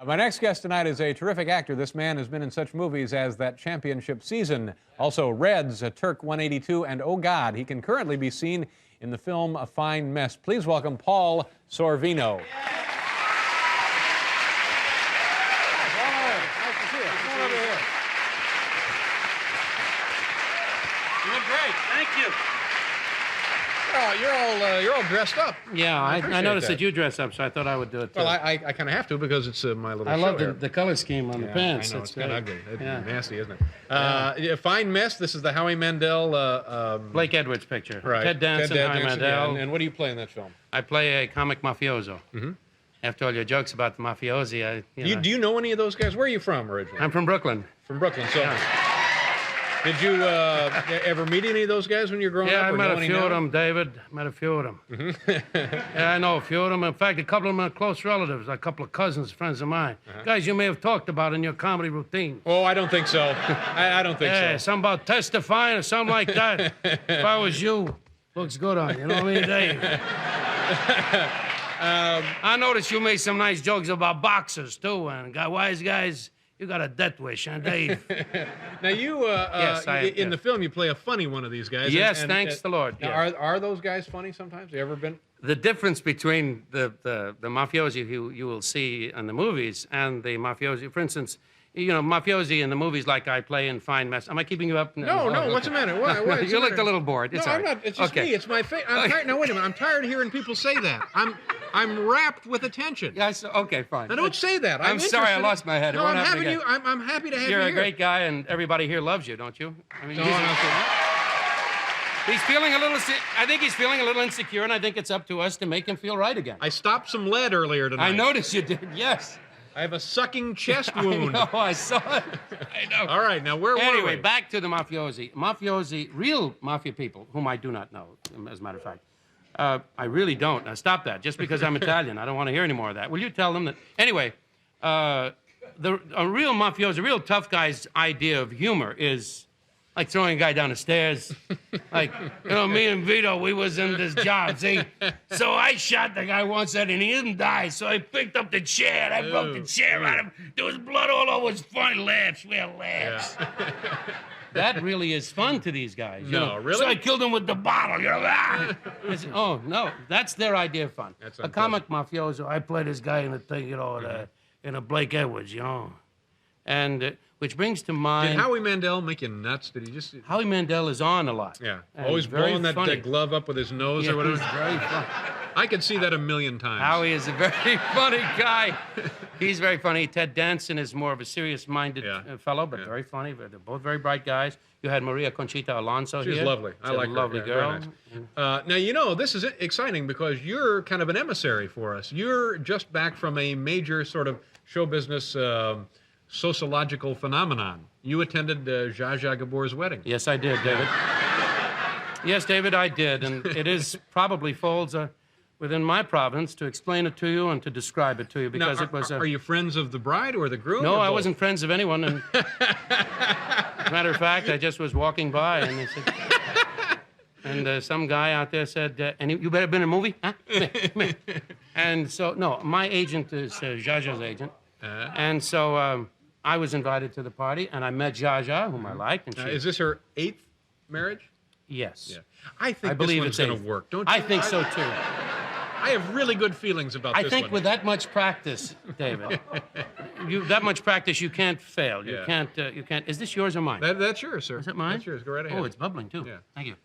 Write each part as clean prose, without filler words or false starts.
My next guest tonight is a terrific actor. This man has been in such movies as That Championship Season, also Reds, Turk 182, and Oh God. He can currently be seen in the film A Fine Mess. Please welcome Paul Sorvino. You look great. Thank you. You're all dressed up. Yeah, I noticed that you dress up, so I thought I would do it too. Well, I kind of have to because it's my little I show love here. the color scheme on the pants. I know, That's it's kind of great. ugly. It's Yeah. nasty, isn't it? A Fine Mess. This is the Howie Mandel. Blake Edwards picture. Right. Ted Danson, Howie Danson, Mandel. yeah. And what do you play in that film? I play a comic mafioso. Mm-hmm. After all your jokes about the mafiosi, Do you know any of those guys? Where are you from originally? I'm from Brooklyn. From Brooklyn. So, Yeah. did you ever meet any of those guys when you were growing Yeah, up? I or met know a any few now? of them, David. Met a few of them. Yeah, I know a few of them. In fact, a couple of them are close relatives, a couple of cousins, friends of mine. Guys you may have talked about in your comedy routine. Oh, I don't think so. I don't think Yeah, so. something about testifying or something like that. If I was you, looks good on you. You know what I mean, Dave? I noticed you made some nice jokes about boxers, too, and wise guys, you got a death wish, huh, Dave? Now, you, Yes, in the film, you play a funny one of these guys. Yes, thanks the Lord. Now, Yes. are those guys funny sometimes? Have you ever been? The difference between the mafiosi who you will see in the movies and the mafiosi, for instance, mafiosi in the movies like I play in Fine Mess. Am I keeping you up? No, what's the matter? What's the You looked matter? a little bored. It's No, all I'm right. not. It's just Okay. me. It's my face. I'm tired. Now, wait a minute. I'm tired of hearing people say that. I'm rapt with attention. Yes, okay, fine. Now, don't say that. I'm sorry, I interested. lost my head. It No, won't I'm happen happy again. I'm happy to have You're you a here. great guy, and everybody here loves you, don't you? I mean, No, he's feeling a little. I think he's feeling a little insecure, and I think it's up to us to make him feel right again. I stopped some lead earlier tonight. I noticed you did. Yes. I have a sucking chest wound. I know. I saw it. I know. All right, now where were we? Anyway, back to the mafiosi. Mafiosi, real mafia people, whom I do not know, as a matter of fact. I really don't. Now, stop that. Just because I'm Italian, I don't want to hear any more of that. Will you tell them that? Anyway, a real mafiosi, a real tough guy's idea of humor is like throwing a guy down the stairs. Like, me and Vito, we was in this job, see? So I shot the guy once and he didn't die, so I picked up the chair and I broke the chair out of him. There was blood all over. It was funny. Laughs. We had laughs. Yeah. That really is fun to these guys. You No, know? really? So I killed him with the bottle. Oh, no. That's their idea of fun. That's a comic mafioso, I play this guy in a thing, in a Blake Edwards, And which brings to mind... Did Howie Mandel make you nuts? Did he just... Howie Mandel is on a lot. Yeah. And Always very blowing that funny. glove up with his nose Yeah, or whatever. he's very fun. I could see that a million times. Howie is a very funny guy. He's very funny. Ted Danson is more of a serious-minded fellow, but very funny. They're both very bright guys. You had Maria Conchita Alonso here. She's lovely. I like her. a lovely Yeah, girl. very nice. Now, this is exciting because you're kind of an emissary for us. You're just back from a major sort of show business sociological phenomenon. You attended Zsa Zsa Gabor's wedding. Yes, I did, David. Yes, David, I did. And it probably falls within my province to explain it to you and to describe it to you because now, it was Are you friends of the bride or the groom? No, or I both? wasn't friends of anyone. And matter of fact, I just was walking by and they said... And some guy out there said, and you better been in a movie? Huh? Come here. And so, no, my agent is Zsa Zsa's agent. And so I was invited to the party, and I met Zsa Zsa, whom I liked. And she, Is this her 8th marriage? Yes. Yeah. I think believe this one's it's going to work, don't you? I think so, too. I have really good feelings about this I think one. with that much practice, David, that much practice, you can't fail. You can't. Is this yours or mine? That's yours, sir. Is it mine? That's yours. Go right ahead. Oh, it's bubbling, too. Yeah. Thank you.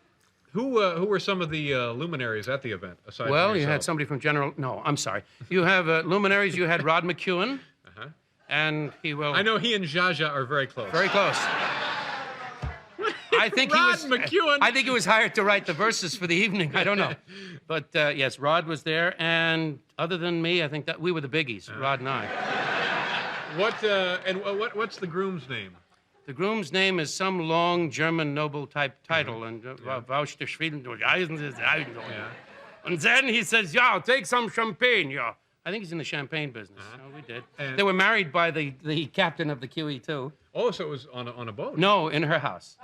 Who were some of the luminaries at the event, aside Well, from you had yourself? somebody from General... No, I'm sorry. You have luminaries. You had Rod McEwen, and he will... I know he and Zsa Zsa are very close. Very close. I think Rod he was... McEwen. I think he was hired to write the verses for the evening. I don't know. But, yes, Rod was there, and other than me, I think that we were the biggies, Rod and I. What's the groom's name? The groom's name is some long German noble-type title, and Vouch der Schweden durch Eisen ist Eisen. And then he says, yeah, take some champagne, yeah. I think he's in the champagne business. So we did. And they were married by the captain of the QE2. Oh, so it was on a boat. No, in her house.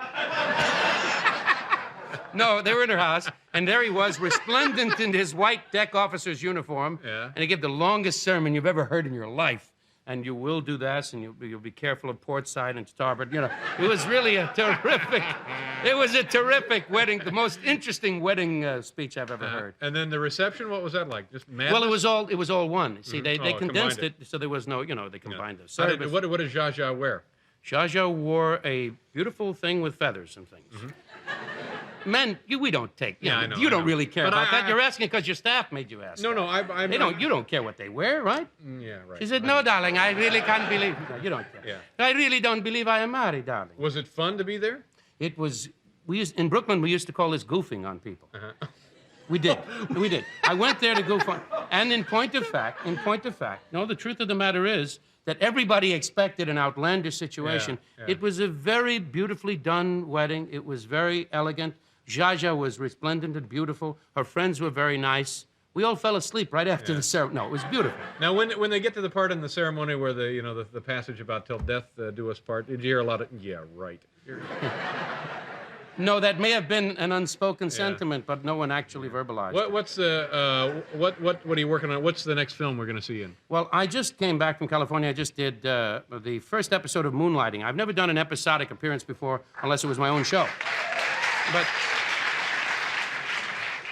No, they were in her house, and there he was, resplendent in his white deck officer's uniform, and he gave the longest sermon you've ever heard in your life. and you will do this, and you'll be careful of port side and starboard. You know, it was really a terrific. It was a terrific wedding, the most interesting wedding speech I've ever heard. And then the reception, what was that like? Just madness? Well, it was all one. See, they condensed combined it, so there was no, they combined the What service. did Zsa Zsa wear? Zsa Zsa wore a beautiful thing with feathers and things. Men, we don't take. I know, you I don't know. really care But about that. You're asking because your staff made you ask. No, that. no, They don't. You don't care what they wear, right? Yeah, right. She said, "No, darling, I really can't believe." No, you don't care. Yeah. I really don't believe I am married, darling. Was it fun to be there? It was. In Brooklyn, we used to call this goofing on people. We did. We did. I went there to goof on. And in point of fact, no, the truth of the matter is that everybody expected an outlandish situation. Yeah. It was a very beautifully done wedding. It was very elegant. Zsa Zsa was resplendent and beautiful. Her friends were very nice. We all fell asleep right after the ceremony. No, it was beautiful. Now, when they get to the part in the ceremony where the passage about "till death do us part," did you hear a lot of "yeah, right"? No, that may have been an unspoken sentiment, but no one actually verbalized it. What are you working on? What's the next film we're going to see in? Well, I just came back from California. I just did the first episode of Moonlighting. I've never done an episodic appearance before, unless it was my own show. But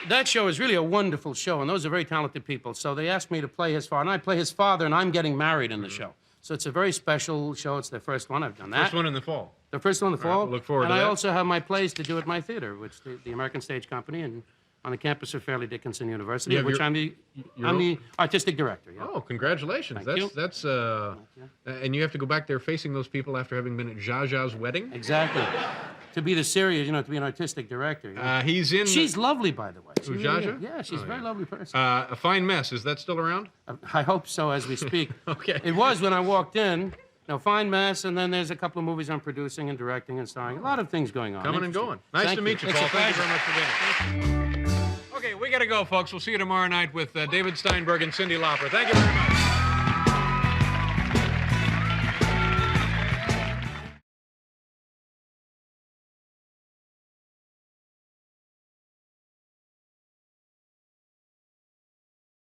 that show is really a wonderful show, and those are very talented people. So they asked me to play his father, and I play his father, and I'm getting married in the show. So it's a very special show. It's the first one. I've done that. First one in the fall. The first one in the fall. Right, look forward and to I that. also have my plays to do at my theater, which the American Stage Company, and on the campus of Fairleigh Dickinson University, of which I'm the artistic director. Yeah. Oh, congratulations! Thank you. That's and you have to go back there facing those people after having been at Zsa Zsa's wedding. Exactly. To be the serious, to be an artistic director. He's in. She's lovely, by the way. She Who, really Zsa Zsa? is. Yeah, she's a very lovely person. A Fine Mess. Is that still around? I hope so as we speak. Okay. It was when I walked in. Fine Mess, and then there's a couple of movies I'm producing and directing and starring. A lot of things going on. Coming and going. Nice to meet you, It's Paul. a Thank you pleasure. very much for being here. Okay, we got to go, folks. We'll see you tomorrow night with David Steinberg and Cyndi Lauper. Thank you very much.